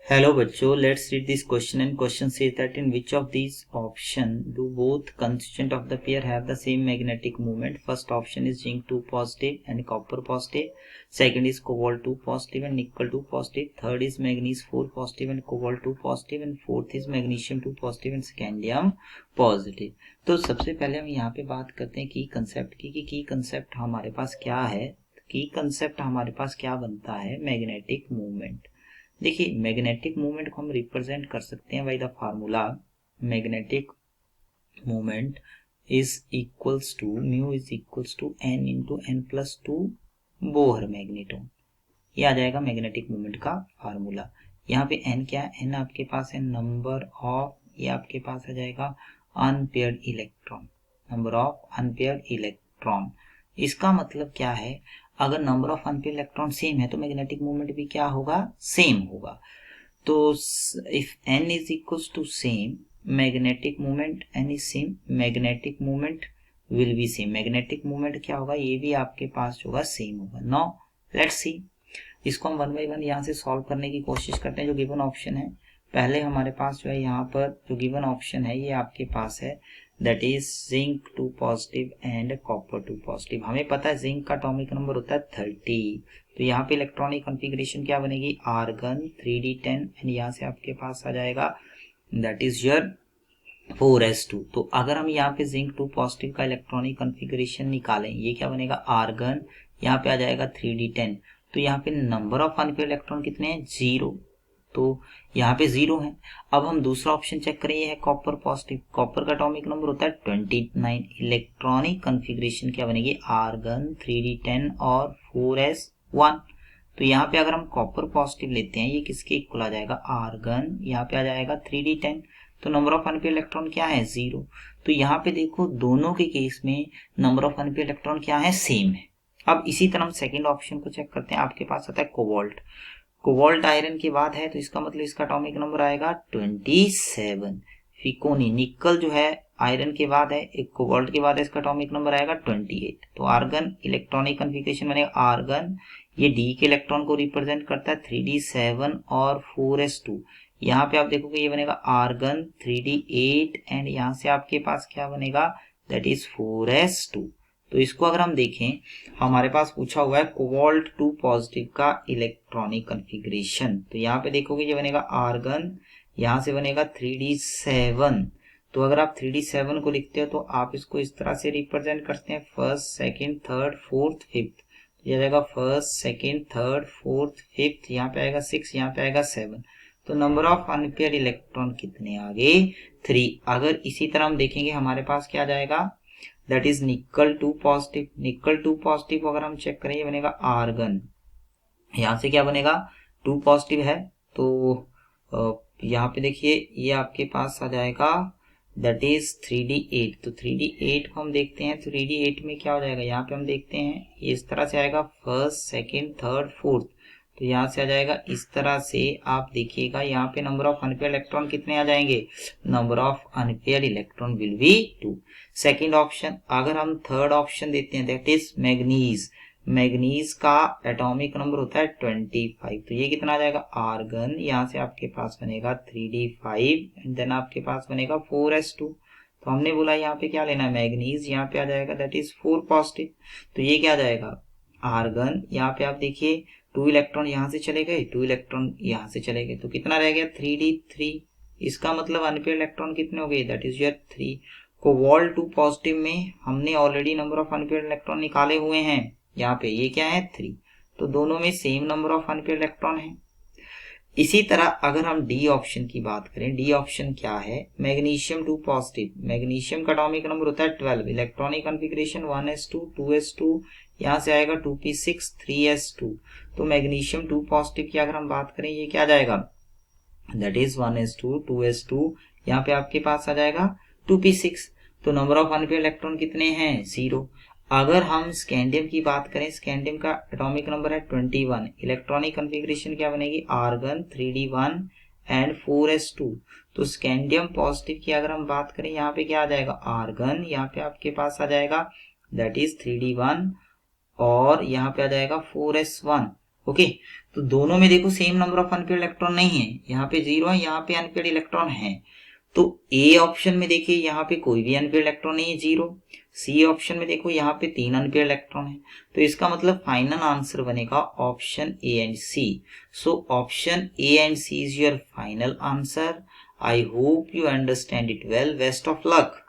Hello बच्चों, let's read this question and question says that in which of these option do both constituent of the pair have the same magnetic moment. First option is zinc 2 positive and copper positive. Second is cobalt 2 positive and nickel 2 positive. Third is manganese 4 positive and cobalt 2 positive and fourth is magnesium 2 positive and scandium positive. तो सबसे पहले हम यहाँ पे बात करते हैं की कंसेप्ट की कि की कंसेप्ट हमारे पास क्या है। की कंसेप्ट हमारे पास क्या बनता है, मैग्नेटिक मूवमेंट। देखिए मैग्नेटिक मूवमेंट को हम रिप्रेजेंट कर सकते हैं by the formula magnetic movement is equals to mu is equals to n into n plus two Bohr magneton. ये आ जाएगा मैग्नेटिक मूवमेंट का फार्मूला। यहाँ पे एन क्या है, एन आपके पास है नंबर ऑफ, ये आपके पास आ जाएगा unpaired electron, number of unpaired electron. इसका मतलब क्या है, अगर number of unpaired electron same है तो मैग्नेटिक मूवमेंट भी क्या होगा, सेम होगा। तो इफ n इज equals to same, magnetic movement n is same, magnetic movement will be same. Magnetic movement क्या होगा, ये भी आपके पास होगा, सेम होगा। नाउ लेट्स सी, इसको हम वन बाई वन यहाँ से सॉल्व करने की कोशिश करते हैं। जो गिवन ऑप्शन है, पहले हमारे पास जो है यहाँ पर जो गिवन ऑप्शन है ये आपके पास है, that is zinc 2 positive and copper 2 positive. हमें पता है जिंक का एटॉमिक नंबर होता है 30, तो यहाँ पे इलेक्ट्रॉनिक कॉन्फ़िगरेशन क्या बनेगी, आर्गन 3d10 एंड यहाँ से आपके पास आ जाएगा दैट इज योर 4s2। तो अगर हम यहाँ पे जिंक 2 पॉजिटिव का इलेक्ट्रॉनिक कॉन्फ़िगरेशन निकालें, ये क्या बनेगा, आर्गन, यहाँ पे आ जाएगा 3d10। तो यहाँ पे नंबर ऑफ अनपेयर्ड इलेक्ट्रॉन कितने हैं, 0, तो यहाँ पे 0 है। अब हम दूसरा ऑप्शन चेक करें, ये है कॉपर पॉजिटिव। कॉपर का एटॉमिक नंबर होता है 29। इलेक्ट्रॉनिक कॉन्फ़िगरेशन क्या बनेगी, आर्गन 3d10 और 4s1। तो यहाँ पे अगर हम कॉपर पॉजिटिव लेते हैं, ये किसके इक्वल आ जाएगा, आर्गन, यहाँ पे आ जाएगा 3d10। तो नंबर ऑफ अनपेयर्ड इलेक्ट्रॉन क्या है, 0। तो यहाँ पे देखो दोनों के केस में नंबर ऑफ अनपेयर्ड इलेक्ट्रॉन क्या है, सेम है। अब इसी तरह हम सेकंड ऑप्शन को चेक करते हैं। आपके पास आता है कोबाल्ट। कोबाल्ट आयरन के बाद है, तो इसका मतलब इसका एटॉमिक नंबर आएगा 27। फिकोनी, निकल जो है आयरन के बाद है, एक कोबाल्ट के बाद है, इसका एटॉमिक नंबर आएगा 28। तो आर्गन इलेक्ट्रॉनिक कॉन्फ़िगरेशन बनेगा आर्गन, ये डी के इलेक्ट्रॉन को रिप्रेजेंट करता है 3d7 और 4s2। यहाँ पे आप देखोगे ये बनेगा आर्गन 3d8 एंड यहाँ से आपके पास क्या बनेगा, दैट इज 4s2। तो इसको अगर हम देखें, हमारे पास पूछा हुआ है कोबाल्ट 2 पॉजिटिव का इलेक्ट्रॉनिक कॉन्फ़िगरेशन। तो यहाँ पे देखोगे ये बनेगा आर्गन, यहाँ से बनेगा 3d7। तो अगर आप 3d7 को लिखते हो तो आप इसको इस तरह से रिप्रेजेंट करते हैं, first second third fourth fifth. तो यह जाएगा first second third fourth fifth, यहाँ पे आएगा 6, यहाँ पे आएगा 7। तो नंबर ऑफ अनपेयर्ड इलेक्ट्रॉन कितने आ गए, 3। अगर इसी तरह हम देखेंगे हमारे पास क्या जाएगा, दैट इज निकल 2 पॉजिटिव। निकल 2 पॉजिटिव अगर हम चेक करें, ये बनेगा आर्गन, यहाँ से क्या बनेगा 2 पॉजिटिव है, तो यहाँ पे देखिए ये आपके पास आ जाएगा दैट इज 3d8। तो 3d8 को हम देखते हैं, 3d8 में क्या हो जाएगा, यहाँ पे हम देखते हैं ये इस तरह से आएगा फर्स्ट सेकेंड थर्ड फोर्थ। तो यहाँ से आ जाएगा इस तरह से, आप देखिएगा यहाँ पे नंबर ऑफ अनपेयर्ड इलेक्ट्रॉन कितने आ जाएंगे, number of unpaired electron will be 2। Second option, अगर हम थर्ड ऑप्शन देते हैं दैट इज मैग्नीज। मैग्नीज का एटॉमिक नंबर होता है 25। तो ये कितना आ जाएगा, आर्गन, यहाँ से आपके पास बनेगा 3d5 एंड देन आपके पास बनेगा 4s2। तो हमने बोला यहाँ पे क्या लेना है, मैग्नीज, यहाँ पे आ जाएगा दैट इज 4 पॉजिटिव। तो ये क्या आ जाएगा, आर्गन, यहाँ पे आप देखिए 2 इलेक्ट्रॉन यहाँ से चले गए, 2 इलेक्ट्रॉन यहाँ से चले गए, तो कितना रह गया 3d3। इसका मतलब अनपेयर्ड इलेक्ट्रॉन कितने हो गए, that is your 3। Cobalt 2 positive में हमने already number of unpaired electron निकाले हुए हैं, यहाँ पे ये क्या है 3। तो दोनों में same number of unpaired electron है। इसी तरह अगर हम डी ऑप्शन की बात करें, डी ऑप्शन क्या है, मैग्नीशियम 2 पॉजिटिव। मैग्नीशियम का एटॉमिक नंबर होता है 12, इलेक्ट्रॉनिक कॉन्फ़िगरेशन 1s2 2s2, यहाँ से आएगा 2p6 3s2। तो मैग्नीशियम 2 पॉजिटिव की अगर हम बात करें, ये क्या जाएगा, दैट इज 1s2 2s2, यहाँ पे आपके पास आ जाएगा 2p6। तो नंबर ऑफ अनपेयर्ड इलेक्ट्रॉन कितने हैं, 0। अगर हम स्कैंडियम की बात करें, स्कैंडियम का एटॉमिक नंबर है 21। इलेक्ट्रॉनिक कॉन्फ़िगरेशन क्या बनेगी, आर्गन 3d1 एंड 4s2। तो स्कैंडियम पॉजिटिव की अगर हम बात करें, यहाँ पे क्या आ जाएगा, आर्गन, यहाँ पे आपके पास आ जाएगा दैट इज 3d1 और यहाँ पे आ जाएगा 4s1। ओके, तो दोनों में देखो same number of unpaired electron नहीं है, यहाँ पे 0 है, यहाँ पे अनपेड इलेक्ट्रॉन है। तो ए ऑप्शन में देखिए यहाँ पे कोई भी अनपेड इलेक्ट्रॉन नहीं है, 0। सी ऑप्शन में देखो यहाँ पे 3 अनपेड इलेक्ट्रॉन है। तो इसका मतलब फाइनल आंसर बनेगा option A and C. So option A and C is your final answer. I hope you understand it well. Best of luck.